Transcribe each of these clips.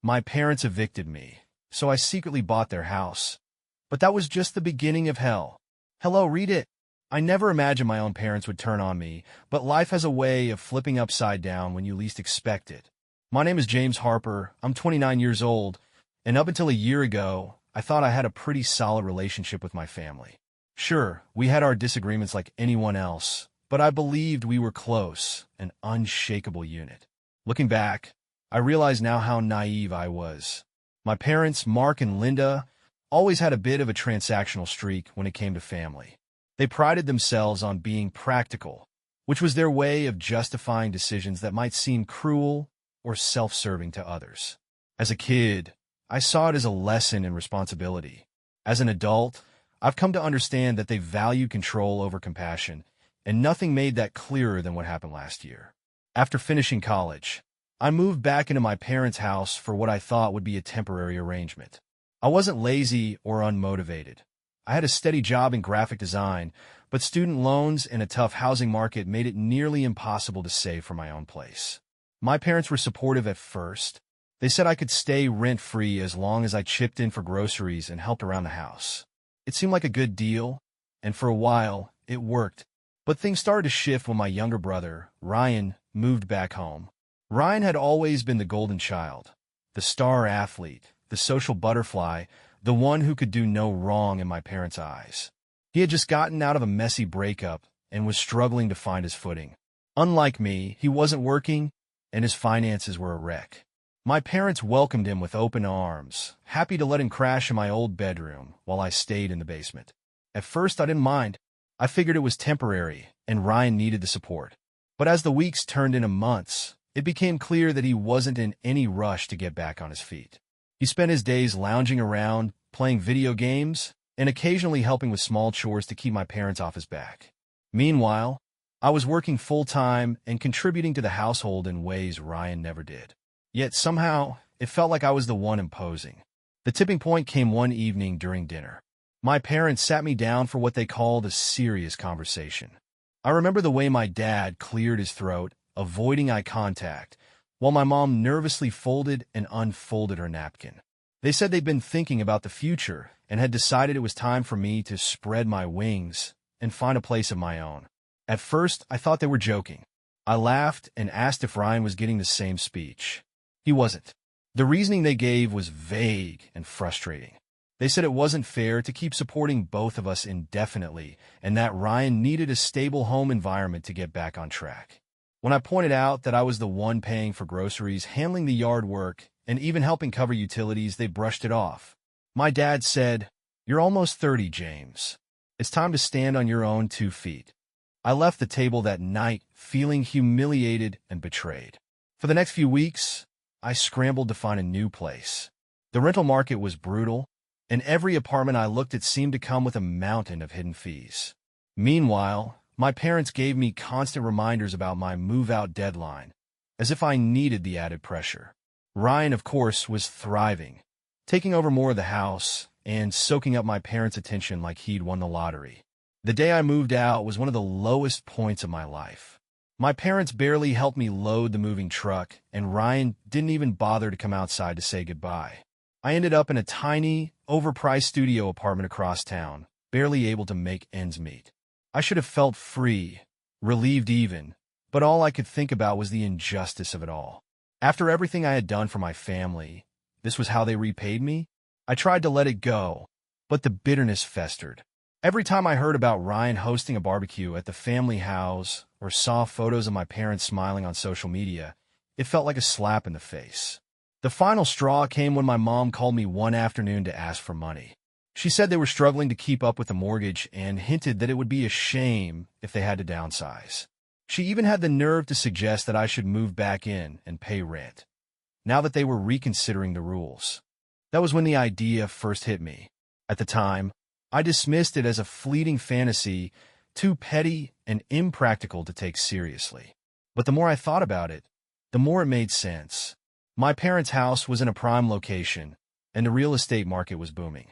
My parents evicted me, so I secretly bought their house. But that was just the beginning of hell. Hello, read it. I never imagined my own parents would turn on me, but life has a way of flipping upside down when you least expect it. My name is James Harper. I'm 29 years old, and up until a year ago, I thought I had a pretty solid relationship with my family. Sure, we had our disagreements like anyone else, but I believed we were close, an unshakable unit. Looking back, I realize now how naive I was. My parents, Mark and Linda, always had a bit of a transactional streak when it came to family. They prided themselves on being practical, which was their way of justifying decisions that might seem cruel or self-serving to others. As a kid, I saw it as a lesson in responsibility. As an adult, I've come to understand that they value control over compassion, and nothing made that clearer than what happened last year. After finishing college, I moved back into my parents' house for what I thought would be a temporary arrangement. I wasn't lazy or unmotivated. I had a steady job in graphic design, but student loans and a tough housing market made it nearly impossible to save for my own place. My parents were supportive at first. They said I could stay rent-free as long as I chipped in for groceries and helped around the house. It seemed like a good deal, and for a while, it worked. But things started to shift when my younger brother, Ryan, moved back home. Ryan had always been the golden child, the star athlete, the social butterfly, the one who could do no wrong in my parents' eyes. He had just gotten out of a messy breakup and was struggling to find his footing. Unlike me, he wasn't working, and his finances were a wreck. My parents welcomed him with open arms, happy to let him crash in my old bedroom while I stayed in the basement. At first, I didn't mind. I figured it was temporary, and Ryan needed the support. But as the weeks turned into months, it became clear that he wasn't in any rush to get back on his feet. He spent his days lounging around, playing video games, and occasionally helping with small chores to keep my parents off his back. Meanwhile, I was working full-time and contributing to the household in ways Ryan never did. Yet somehow, it felt like I was the one imposing. The tipping point came one evening during dinner. My parents sat me down for what they called a serious conversation. I remember the way my dad cleared his throat, avoiding eye contact, while my mom nervously folded and unfolded her napkin. They said they'd been thinking about the future and had decided it was time for me to spread my wings and find a place of my own. At first, I thought they were joking. I laughed and asked if Ryan was getting the same speech. He wasn't. The reasoning they gave was vague and frustrating. They said it wasn't fair to keep supporting both of us indefinitely and that Ryan needed a stable home environment to get back on track. When I pointed out that I was the one paying for groceries, handling the yard work, and even helping cover utilities, they brushed it off. My dad said, "You're almost 30, James. It's time to stand on your own 2 feet." I left the table that night feeling humiliated and betrayed. For the next few weeks, I scrambled to find a new place. The rental market was brutal, and every apartment I looked at seemed to come with a mountain of hidden fees. Meanwhile, my parents gave me constant reminders about my move-out deadline, as if I needed the added pressure. Ryan, of course, was thriving, taking over more of the house and soaking up my parents' attention like he'd won the lottery. The day I moved out was one of the lowest points of my life. My parents barely helped me load the moving truck, and Ryan didn't even bother to come outside to say goodbye. I ended up in a tiny, overpriced studio apartment across town, barely able to make ends meet. I should have felt free, relieved even, but all I could think about was the injustice of it all. After everything I had done for my family, this was how they repaid me? I tried to let it go, but the bitterness festered. Every time I heard about Ryan hosting a barbecue at the family house or saw photos of my parents smiling on social media, it felt like a slap in the face. The final straw came when my mom called me one afternoon to ask for money. She said they were struggling to keep up with the mortgage and hinted that it would be a shame if they had to downsize. She even had the nerve to suggest that I should move back in and pay rent, now that they were reconsidering the rules. That was when the idea first hit me. At the time, I dismissed it as a fleeting fantasy, too petty and impractical to take seriously. But the more I thought about it, the more it made sense. My parents' house was in a prime location, and the real estate market was booming.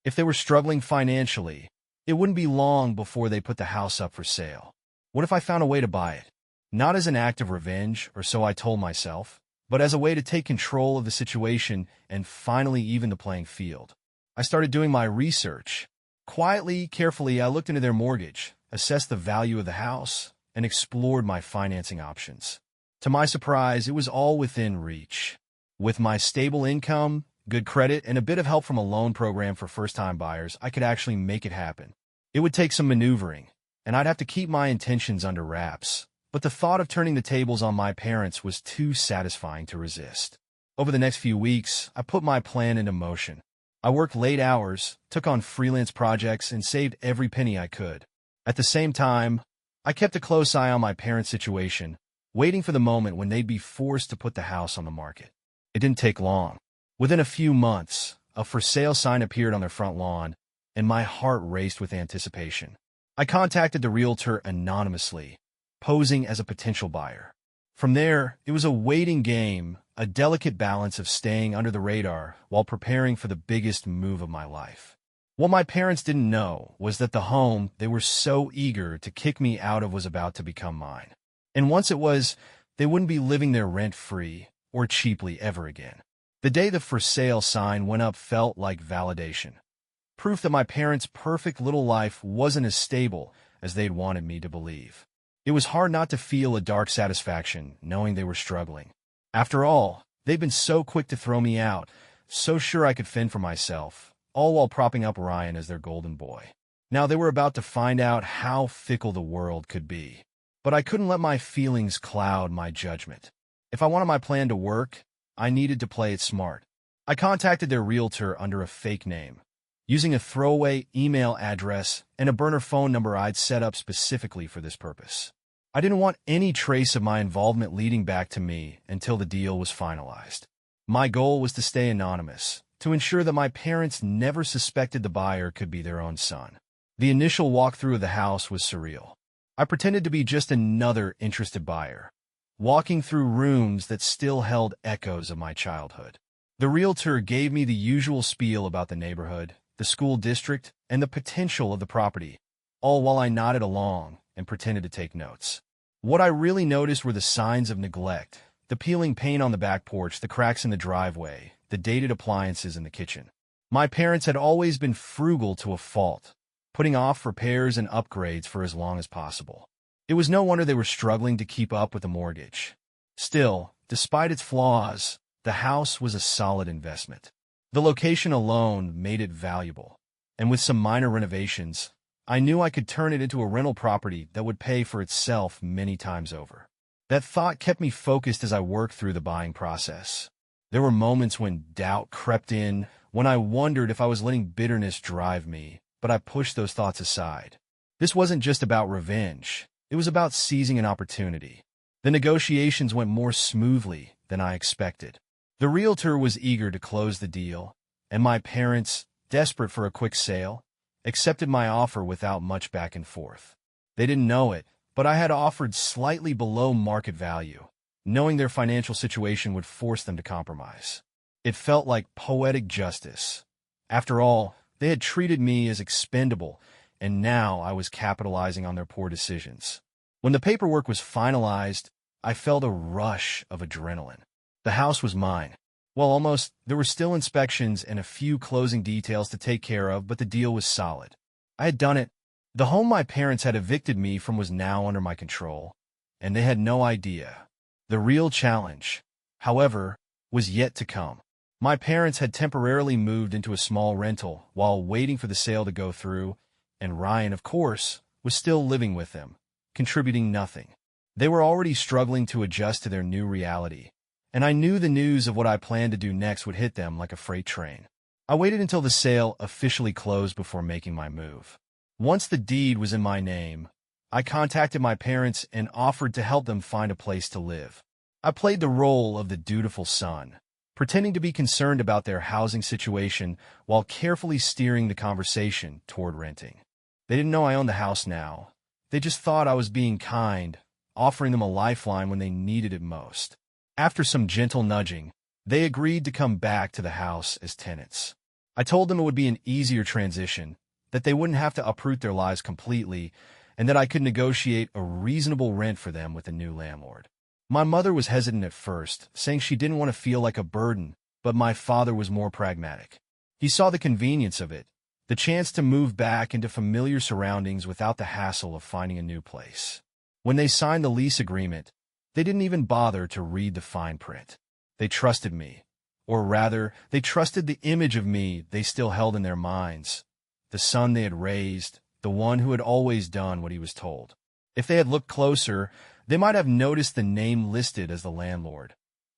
If they were struggling financially, it wouldn't be long before they put the house up for sale. What if I found a way to buy it? Not as an act of revenge, or so I told myself, but as a way to take control of the situation and finally even the playing field. I started doing my research. Quietly, carefully, I looked into their mortgage, assessed the value of the house, and explored my financing options. To my surprise, it was all within reach. With my stable income, good credit, and a bit of help from a loan program for first-time buyers, I could actually make it happen. It would take some maneuvering, and I'd have to keep my intentions under wraps. But the thought of turning the tables on my parents was too satisfying to resist. Over the next few weeks, I put my plan into motion. I worked late hours, took on freelance projects, and saved every penny I could. At the same time, I kept a close eye on my parents' situation, waiting for the moment when they'd be forced to put the house on the market. It didn't take long. Within a few months, a for sale sign appeared on their front lawn, and my heart raced with anticipation. I contacted the realtor anonymously, posing as a potential buyer. From there, it was a waiting game, a delicate balance of staying under the radar while preparing for the biggest move of my life. What my parents didn't know was that the home they were so eager to kick me out of was about to become mine. And once it was, they wouldn't be living there rent-free or cheaply ever again. The day the for sale sign went up felt like validation. Proof that my parents' perfect little life wasn't as stable as they'd wanted me to believe. It was hard not to feel a dark satisfaction knowing they were struggling. After all, they'd been so quick to throw me out, so sure I could fend for myself, all while propping up Ryan as their golden boy. Now they were about to find out how fickle the world could be. But I couldn't let my feelings cloud my judgment. If I wanted my plan to work, I needed to play it smart. I contacted their realtor under a fake name, using a throwaway email address and a burner phone number I'd set up specifically for this purpose. I didn't want any trace of my involvement leading back to me until the deal was finalized. My goal was to stay anonymous, to ensure that my parents never suspected the buyer could be their own son. The initial walkthrough of the house was surreal. I pretended to be just another interested buyer, walking through rooms that still held echoes of my childhood. The realtor gave me the usual spiel about the neighborhood, the school district, and the potential of the property, all while I nodded along and pretended to take notes. What I really noticed were the signs of neglect, the peeling paint on the back porch, the cracks in the driveway, the dated appliances in the kitchen. My parents had always been frugal to a fault, putting off repairs and upgrades for as long as possible. It was no wonder they were struggling to keep up with the mortgage. Still, despite its flaws, the house was a solid investment. The location alone made it valuable, and with some minor renovations, I knew I could turn it into a rental property that would pay for itself many times over. That thought kept me focused as I worked through the buying process. There were moments when doubt crept in, when I wondered if I was letting bitterness drive me, but I pushed those thoughts aside. This wasn't just about revenge. It was about seizing an opportunity. The negotiations went more smoothly than I expected. The realtor was eager to close the deal, and my parents, desperate for a quick sale, accepted my offer without much back and forth. They didn't know it, but I had offered slightly below market value, knowing their financial situation would force them to compromise. It felt like poetic justice. After all, they had treated me as expendable, and now I was capitalizing on their poor decisions. When the paperwork was finalized, I felt a rush of adrenaline. The house was mine. Well, almost. There were still inspections and a few closing details to take care of, but the deal was solid. I had done it. The home my parents had evicted me from was now under my control, and they had no idea. The real challenge, however, was yet to come. My parents had temporarily moved into a small rental while waiting for the sale to go through, and Ryan, of course, was still living with them, contributing nothing. They were already struggling to adjust to their new reality, and I knew the news of what I planned to do next would hit them like a freight train. I waited until the sale officially closed before making my move. Once the deed was in my name, I contacted my parents and offered to help them find a place to live. I played the role of the dutiful son, pretending to be concerned about their housing situation while carefully steering the conversation toward renting. They didn't know I owned the house now. They just thought I was being kind, offering them a lifeline when they needed it most. After some gentle nudging, they agreed to come back to the house as tenants. I told them it would be an easier transition, that they wouldn't have to uproot their lives completely, and that I could negotiate a reasonable rent for them with the new landlord. My mother was hesitant at first, saying she didn't want to feel like a burden, but my father was more pragmatic. He saw the convenience of it, the chance to move back into familiar surroundings without the hassle of finding a new place. When they signed the lease agreement, they didn't even bother to read the fine print. They trusted me, or rather, they trusted the image of me they still held in their minds, the son they had raised, the one who had always done what he was told. If they had looked closer, they might have noticed the name listed as the landlord.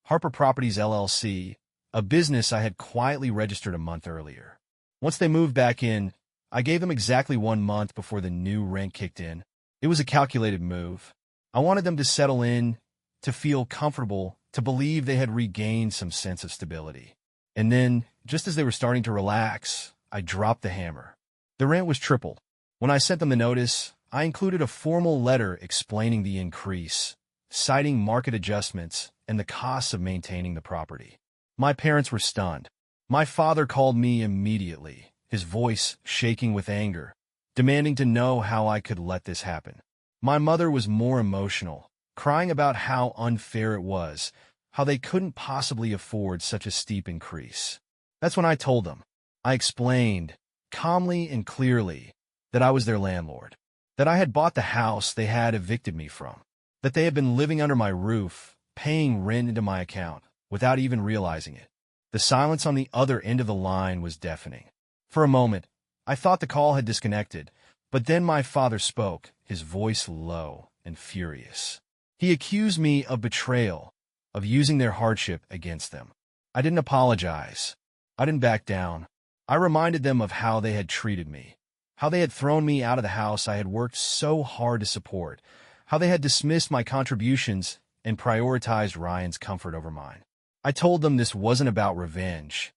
Harper Properties LLC, a business I had quietly registered a month earlier. Once they moved back in, I gave them exactly 1 month before the new rent kicked in. It was a calculated move. I wanted them to settle in, to feel comfortable, to believe they had regained some sense of stability. And then, just as they were starting to relax, I dropped the hammer. The rent was tripled. When I sent them the notice, I included a formal letter explaining the increase, citing market adjustments and the costs of maintaining the property. My parents were stunned. My father called me immediately, his voice shaking with anger, demanding to know how I could let this happen. My mother was more emotional, crying about how unfair it was, how they couldn't possibly afford such a steep increase. That's when I told them. I explained, calmly and clearly, that I was their landlord, that I had bought the house they had evicted me from, that they had been living under my roof, paying rent into my account, without even realizing it. The silence on the other end of the line was deafening. For a moment, I thought the call had disconnected, but then my father spoke, his voice low and furious. He accused me of betrayal, of using their hardship against them. I didn't apologize. I didn't back down. I reminded them of how they had treated me, how they had thrown me out of the house I had worked so hard to support, how they had dismissed my contributions and prioritized Ryan's comfort over mine. I told them this wasn't about revenge.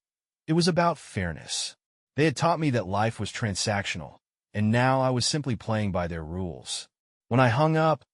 It was about fairness. They had taught me that life was transactional, and now I was simply playing by their rules. When I hung up,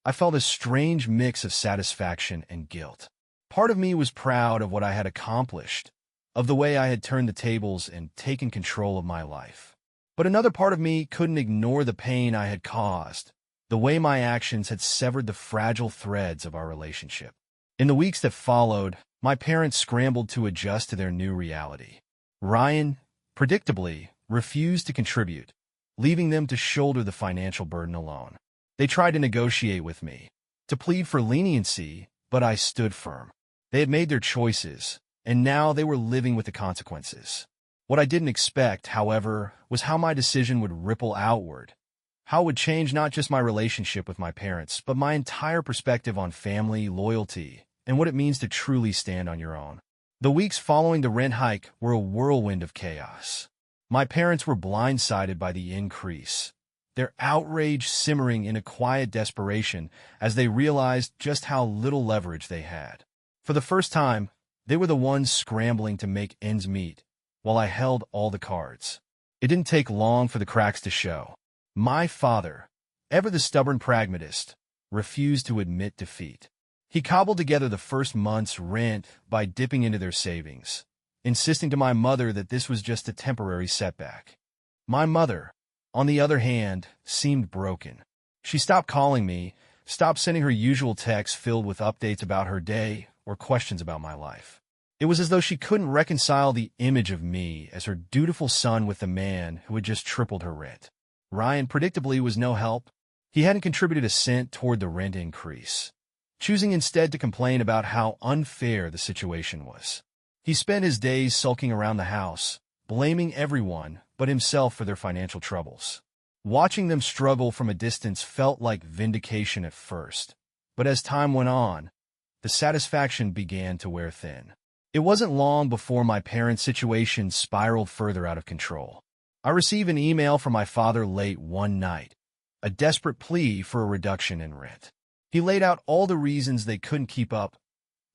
I felt a strange mix of satisfaction and guilt. Part of me was proud of what I had accomplished, of the way I had turned the tables and taken control of my life. But another part of me couldn't ignore the pain I had caused, the way my actions had severed the fragile threads of our relationship. In the weeks that followed, my parents scrambled to adjust to their new reality. Ryan, predictably, refused to contribute, leaving them to shoulder the financial burden alone. They tried to negotiate with me, to plead for leniency, but I stood firm. They had made their choices, and now they were living with the consequences. What I didn't expect, however, was how my decision would ripple outward, how it would change not just my relationship with my parents, but my entire perspective on family, loyalty, and what it means to truly stand on your own. The weeks following the rent hike were a whirlwind of chaos. My parents were blindsided by the increase, their outrage simmering in a quiet desperation as they realized just how little leverage they had. For the first time, they were the ones scrambling to make ends meet, while I held all the cards. It didn't take long for the cracks to show. My father, ever the stubborn pragmatist, refused to admit defeat. He cobbled together the first month's rent by dipping into their savings, insisting to my mother that this was just a temporary setback. My mother, on the other hand, seemed broken. She stopped calling me, stopped sending her usual texts filled with updates about her day or questions about my life. It was as though she couldn't reconcile the image of me as her dutiful son with the man who had just tripled her rent. Ryan, predictably, was no help. He hadn't contributed a cent toward the rent increase, choosing instead to complain about how unfair the situation was. He spent his days sulking around the house, blaming everyone but himself for their financial troubles. Watching them struggle from a distance felt like vindication at first, but as time went on, the satisfaction began to wear thin. It wasn't long before my parents' situation spiraled further out of control. I received an email from my father late one night, a desperate plea for a reduction in rent. He laid out all the reasons they couldn't keep up: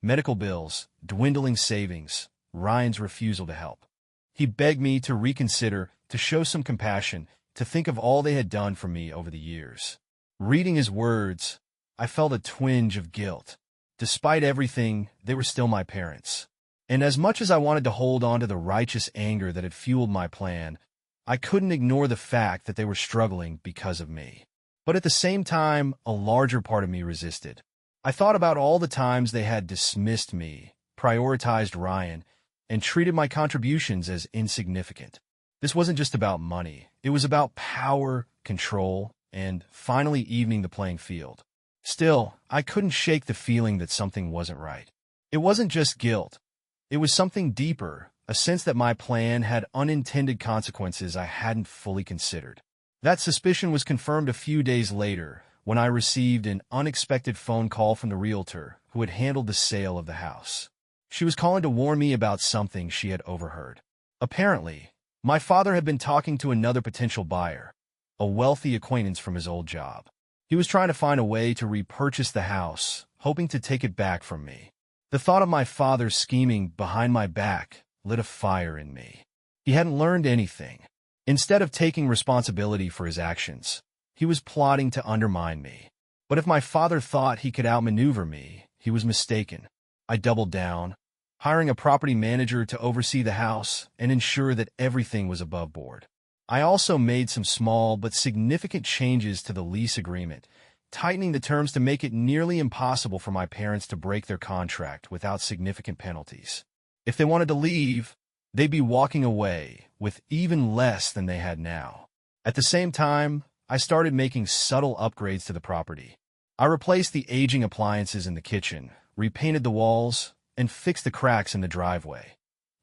medical bills, dwindling savings, Ryan's refusal to help. He begged me to reconsider, to show some compassion, to think of all they had done for me over the years. Reading his words, I felt a twinge of guilt. Despite everything, they were still my parents. And as much as I wanted to hold on to the righteous anger that had fueled my plan, I couldn't ignore the fact that they were struggling because of me. But at the same time, a larger part of me resisted. I thought about all the times they had dismissed me, prioritized Ryan, and treated my contributions as insignificant. This wasn't just about money. It was about power, control, and finally evening the playing field. Still, I couldn't shake the feeling that something wasn't right. It wasn't just guilt. It was something deeper, a sense that my plan had unintended consequences I hadn't fully considered. That suspicion was confirmed a few days later when I received an unexpected phone call from the realtor who had handled the sale of the house. She was calling to warn me about something she had overheard. Apparently, my father had been talking to another potential buyer, a wealthy acquaintance from his old job. He was trying to find a way to repurchase the house, hoping to take it back from me. The thought of my father scheming behind my back lit a fire in me. He hadn't learned anything. Instead of taking responsibility for his actions, he was plotting to undermine me. But if my father thought he could outmaneuver me, he was mistaken. I doubled down, hiring a property manager to oversee the house and ensure that everything was above board. I also made some small but significant changes to the lease agreement, tightening the terms to make it nearly impossible for my parents to break their contract without significant penalties. If they wanted to leave, they'd be walking away with even less than they had now. At the same time, I started making subtle upgrades to the property. I replaced the aging appliances in the kitchen, repainted the walls, and fixed the cracks in the driveway,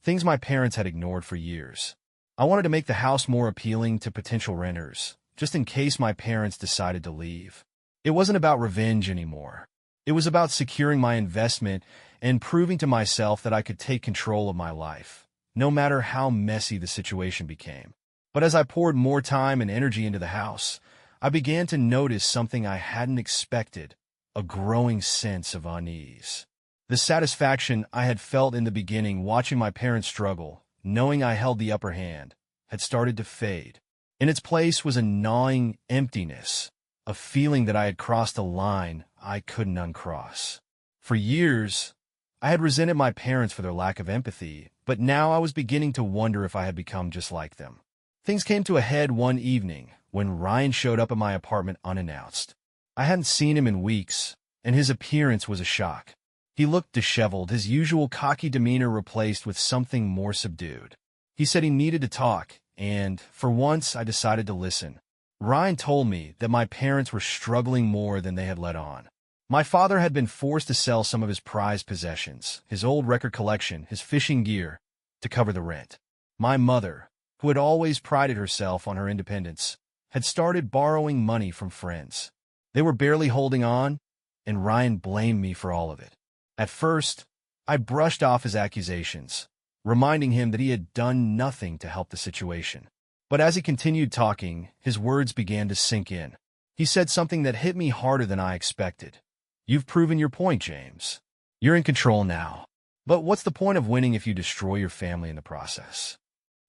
things my parents had ignored for years. I wanted to make the house more appealing to potential renters, just in case my parents decided to leave. It wasn't about revenge anymore. It was about securing my investment and proving to myself that I could take control of my life, no matter how messy the situation became. But as I poured more time and energy into the house, I began to notice something I hadn't expected, a growing sense of unease. The satisfaction I had felt in the beginning watching my parents struggle, knowing I held the upper hand, had started to fade. In its place was a gnawing emptiness, a feeling that I had crossed a line I couldn't uncross. For years, I had resented my parents for their lack of empathy, but now I was beginning to wonder if I had become just like them. Things came to a head one evening when Ryan showed up at my apartment unannounced. I hadn't seen him in weeks, and his appearance was a shock. He looked disheveled, his usual cocky demeanor replaced with something more subdued. He said he needed to talk, and, for once, I decided to listen. Ryan told me that my parents were struggling more than they had let on. My father had been forced to sell some of his prized possessions, his old record collection, his fishing gear, to cover the rent. My mother, who had always prided herself on her independence, had started borrowing money from friends. They were barely holding on, and Ryan blamed me for all of it. At first, I brushed off his accusations, reminding him that he had done nothing to help the situation. But as he continued talking, his words began to sink in. He said something that hit me harder than I expected. "You've proven your point, James. You're in control now. But what's the point of winning if you destroy your family in the process?"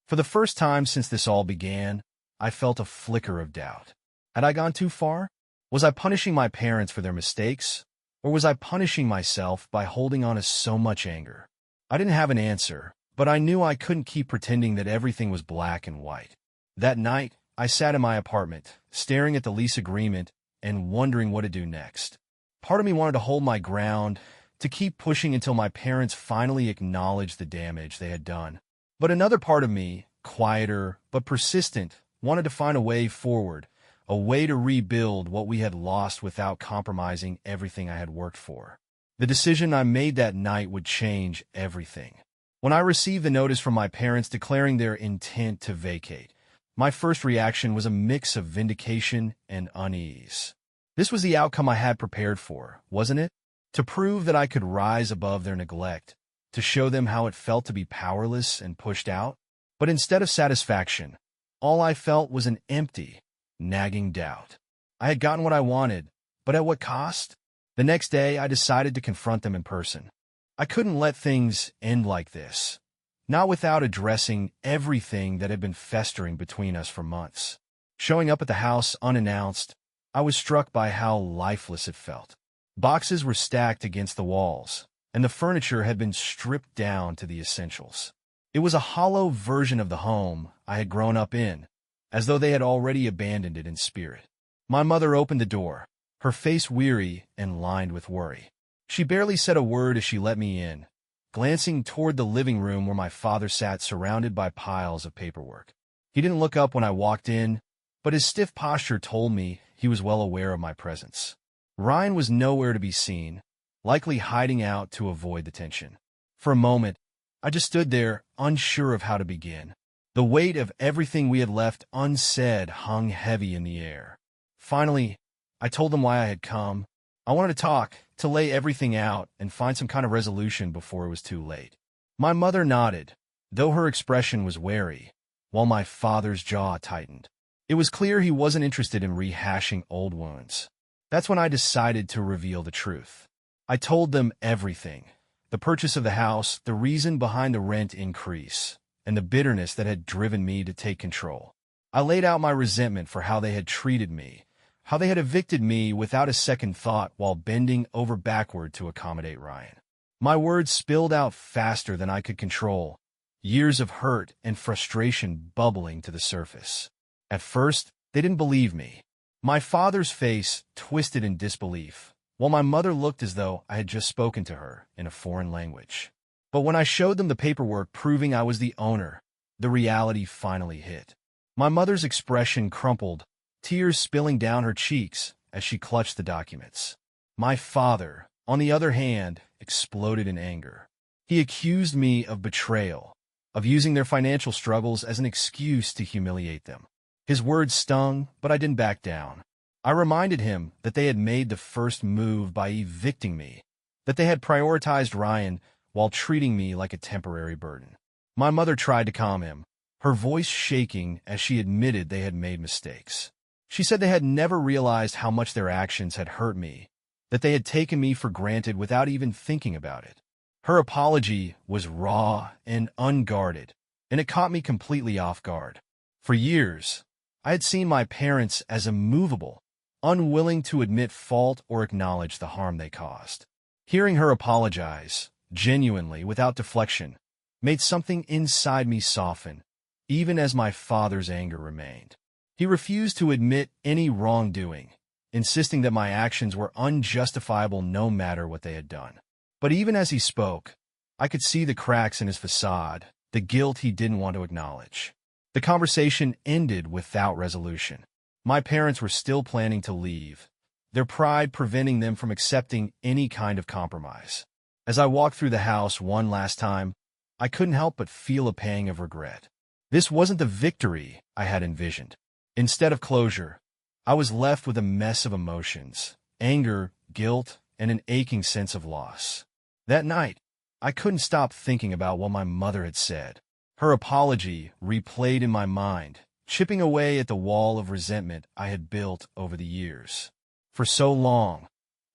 For the first time since this all began, I felt a flicker of doubt. Had I gone too far? Was I punishing my parents for their mistakes? Or was I punishing myself by holding on to so much anger? I didn't have an answer, but I knew I couldn't keep pretending that everything was black and white. That night, I sat in my apartment, staring at the lease agreement and wondering what to do next. Part of me wanted to hold my ground, to keep pushing until my parents finally acknowledged the damage they had done. But another part of me, quieter but persistent, wanted to find a way forward, a way to rebuild what we had lost without compromising everything I had worked for. The decision I made that night would change everything. When I received the notice from my parents declaring their intent to vacate, my first reaction was a mix of vindication and unease. This was the outcome I had prepared for, wasn't it? To prove that I could rise above their neglect, to show them how it felt to be powerless and pushed out. But instead of satisfaction, all I felt was an empty, nagging doubt. I had gotten what I wanted, but at what cost? The next day, I decided to confront them in person. I couldn't let things end like this, not without addressing everything that had been festering between us for months. Showing up at the house unannounced, I was struck by how lifeless it felt. Boxes were stacked against the walls, and the furniture had been stripped down to the essentials. It was a hollow version of the home I had grown up in, as though they had already abandoned it in spirit. My mother opened the door, her face weary and lined with worry. She barely said a word as she let me in, glancing toward the living room where my father sat surrounded by piles of paperwork. He didn't look up when I walked in, but his stiff posture told me he was well aware of my presence. Ryan was nowhere to be seen, likely hiding out to avoid the tension. For a moment, I just stood there, unsure of how to begin. The weight of everything we had left unsaid hung heavy in the air. Finally, I told them why I had come. I wanted to talk, to lay everything out and find some kind of resolution before it was too late. My mother nodded, though her expression was wary, while my father's jaw tightened. It was clear he wasn't interested in rehashing old wounds. That's when I decided to reveal the truth. I told them everything: the purchase of the house, the reason behind the rent increase, and the bitterness that had driven me to take control. I laid out my resentment for how they had treated me, how they had evicted me without a second thought while bending over backward to accommodate Ryan. My words spilled out faster than I could control, years of hurt and frustration bubbling to the surface. At first, they didn't believe me. My father's face twisted in disbelief, while my mother looked as though I had just spoken to her in a foreign language. But when I showed them the paperwork proving I was the owner, the reality finally hit. My mother's expression crumpled, tears spilling down her cheeks as she clutched the documents. My father, on the other hand, exploded in anger. He accused me of betrayal, of using their financial struggles as an excuse to humiliate them. His words stung, but I didn't back down. I reminded him that they had made the first move by evicting me, that they had prioritized Ryan while treating me like a temporary burden. My mother tried to calm him, her voice shaking as she admitted they had made mistakes. She said they had never realized how much their actions had hurt me, that they had taken me for granted without even thinking about it. Her apology was raw and unguarded, and it caught me completely off guard. For years, I had seen my parents as immovable, unwilling to admit fault or acknowledge the harm they caused. Hearing her apologize, genuinely, without deflection, made something inside me soften, even as my father's anger remained. He refused to admit any wrongdoing, insisting that my actions were unjustifiable no matter what they had done. But even as he spoke, I could see the cracks in his facade, the guilt he didn't want to acknowledge. The conversation ended without resolution. My parents were still planning to leave, their pride preventing them from accepting any kind of compromise. As I walked through the house one last time, I couldn't help but feel a pang of regret. This wasn't the victory I had envisioned. Instead of closure, I was left with a mess of emotions: anger, guilt, and an aching sense of loss. That night, I couldn't stop thinking about what my mother had said. Her apology replayed in my mind, chipping away at the wall of resentment I had built over the years. For so long,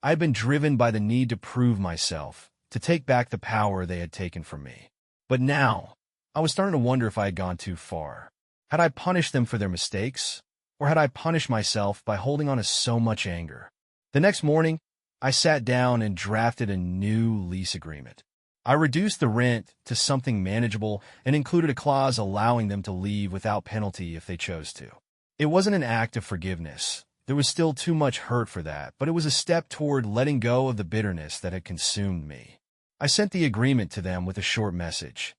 I had been driven by the need to prove myself, to take back the power they had taken from me. But now, I was starting to wonder if I had gone too far. Had I punished them for their mistakes, or had I punished myself by holding on to so much anger? The next morning, I sat down and drafted a new lease agreement. I reduced the rent to something manageable and included a clause allowing them to leave without penalty if they chose to. It wasn't an act of forgiveness. There was still too much hurt for that, but it was a step toward letting go of the bitterness that had consumed me. I sent the agreement to them with a short message.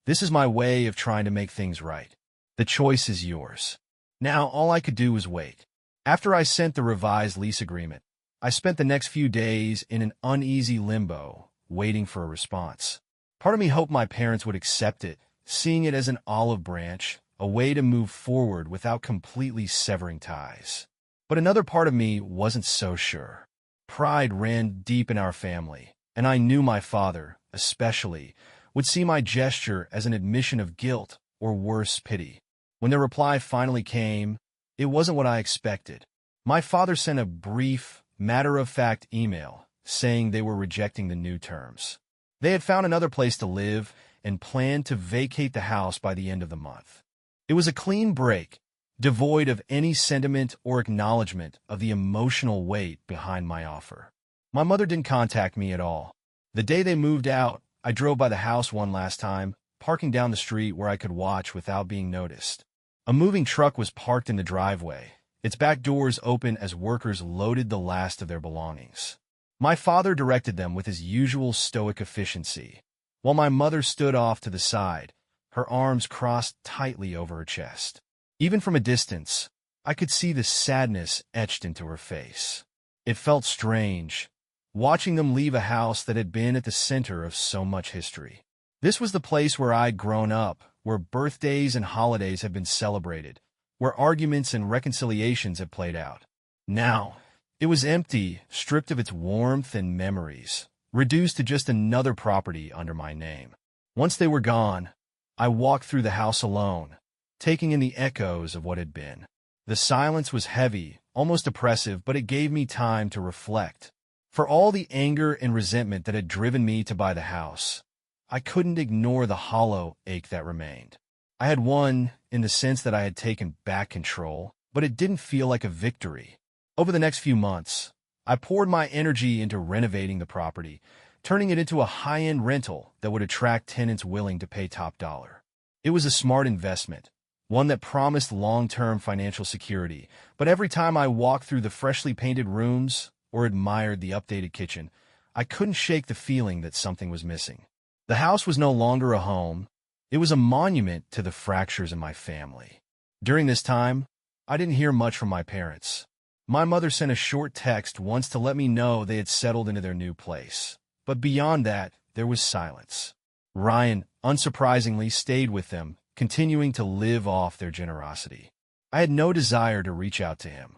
This is my way of trying to make things right. The choice is yours. Now, all I could do was wait. After I sent the revised lease agreement, I spent the next few days in an uneasy limbo, waiting for a response. Part of me hoped my parents would accept it, seeing it as an olive branch, a way to move forward without completely severing ties. But another part of me wasn't so sure. Pride ran deep in our family, and I knew my father, especially, would see my gesture as an admission of guilt or worse, pity. When the reply finally came, it wasn't what I expected. My father sent a brief, matter-of-fact email saying they were rejecting the new terms. They had found another place to live and planned to vacate the house by the end of the month. It was a clean break, devoid of any sentiment or acknowledgement of the emotional weight behind my offer. My mother didn't contact me at all. The day they moved out, I drove by the house one last time, parking down the street where I could watch without being noticed. A moving truck was parked in the driveway, its back doors open as workers loaded the last of their belongings. My father directed them with his usual stoic efficiency, while my mother stood off to the side, her arms crossed tightly over her chest. Even from a distance, I could see the sadness etched into her face. It felt strange, watching them leave a house that had been at the center of so much history. This was the place where I'd grown up, where birthdays and holidays had been celebrated, where arguments and reconciliations had played out. Now, it was empty, stripped of its warmth and memories, reduced to just another property under my name. Once they were gone, I walked through the house alone, taking in the echoes of what had been. The silence was heavy, almost oppressive, but it gave me time to reflect. For all the anger and resentment that had driven me to buy the house, I couldn't ignore the hollow ache that remained. I had won in the sense that I had taken back control, but it didn't feel like a victory. Over the next few months, I poured my energy into renovating the property, turning it into a high-end rental that would attract tenants willing to pay top dollar. It was a smart investment, one that promised long-term financial security, but every time I walked through the freshly painted rooms or admired the updated kitchen, I couldn't shake the feeling that something was missing. The house was no longer a home. It was a monument to the fractures in my family. During this time, I didn't hear much from my parents. My mother sent a short text once to let me know they had settled into their new place. But beyond that, there was silence. Ryan, unsurprisingly, stayed with them, continuing to live off their generosity. I had no desire to reach out to him.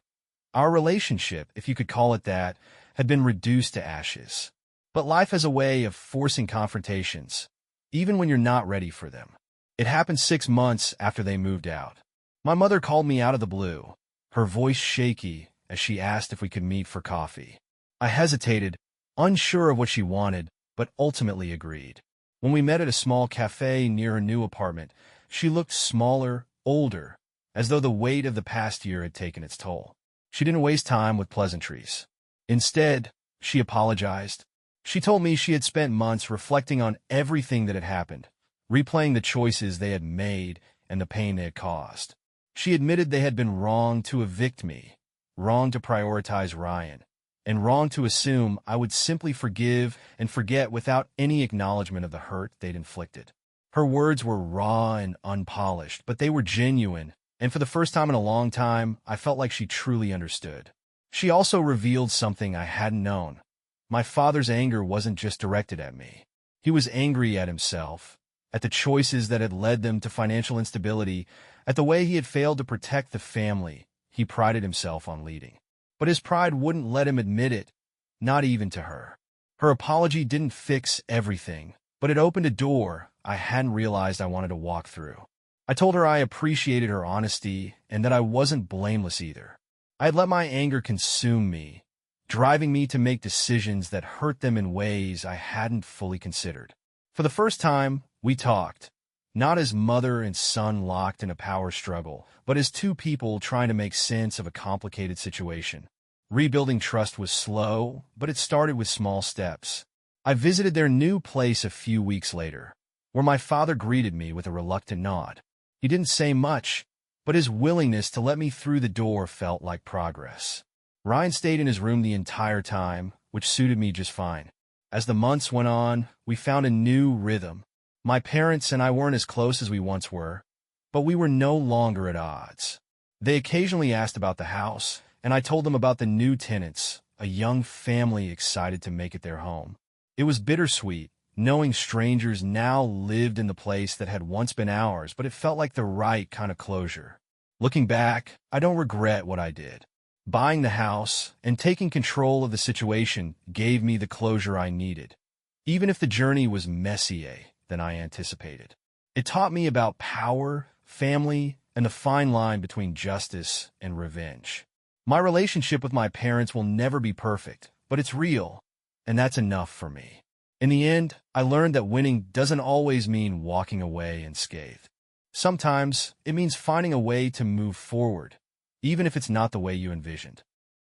Our relationship, if you could call it that, had been reduced to ashes. But life has a way of forcing confrontations, even when you're not ready for them. It happened 6 months after they moved out. My mother called me out of the blue, her voice shaky as she asked if we could meet for coffee. I hesitated, unsure of what she wanted, but ultimately agreed. When we met at a small cafe near her new apartment, she looked smaller, older, as though the weight of the past year had taken its toll. She didn't waste time with pleasantries. Instead, she apologized. She told me she had spent months reflecting on everything that had happened, replaying the choices they had made and the pain they had caused. She admitted they had been wrong to evict me, wrong to prioritize Ryan, and wrong to assume I would simply forgive and forget without any acknowledgement of the hurt they'd inflicted. Her words were raw and unpolished, but they were genuine, and for the first time in a long time, I felt like she truly understood. She also revealed something I hadn't known. My father's anger wasn't just directed at me. He was angry at himself, at the choices that had led them to financial instability, at the way he had failed to protect the family he prided himself on leading. But his pride wouldn't let him admit it, not even to her. Her apology didn't fix everything, but it opened a door I hadn't realized I wanted to walk through. I told her I appreciated her honesty and that I wasn't blameless either. I had let my anger consume me, driving me to make decisions that hurt them in ways I hadn't fully considered. For the first time, we talked, not as mother and son locked in a power struggle, but as two people trying to make sense of a complicated situation. Rebuilding trust was slow, but it started with small steps. I visited their new place a few weeks later, where my father greeted me with a reluctant nod. He didn't say much, but his willingness to let me through the door felt like progress. Ryan stayed in his room the entire time, which suited me just fine. As the months went on, we found a new rhythm. My parents and I weren't as close as we once were, but we were no longer at odds. They occasionally asked about the house, and I told them about the new tenants, a young family excited to make it their home. It was bittersweet, knowing strangers now lived in the place that had once been ours, but it felt like the right kind of closure. Looking back, I don't regret what I did. Buying the house and taking control of the situation gave me the closure I needed, even if the journey was messier than I anticipated. It taught me about power, family, and the fine line between justice and revenge. My relationship with my parents will never be perfect, but it's real, and that's enough for me. In the end, I learned that winning doesn't always mean walking away unscathed. Sometimes it means finding a way to move forward, even if it's not the way you envisioned.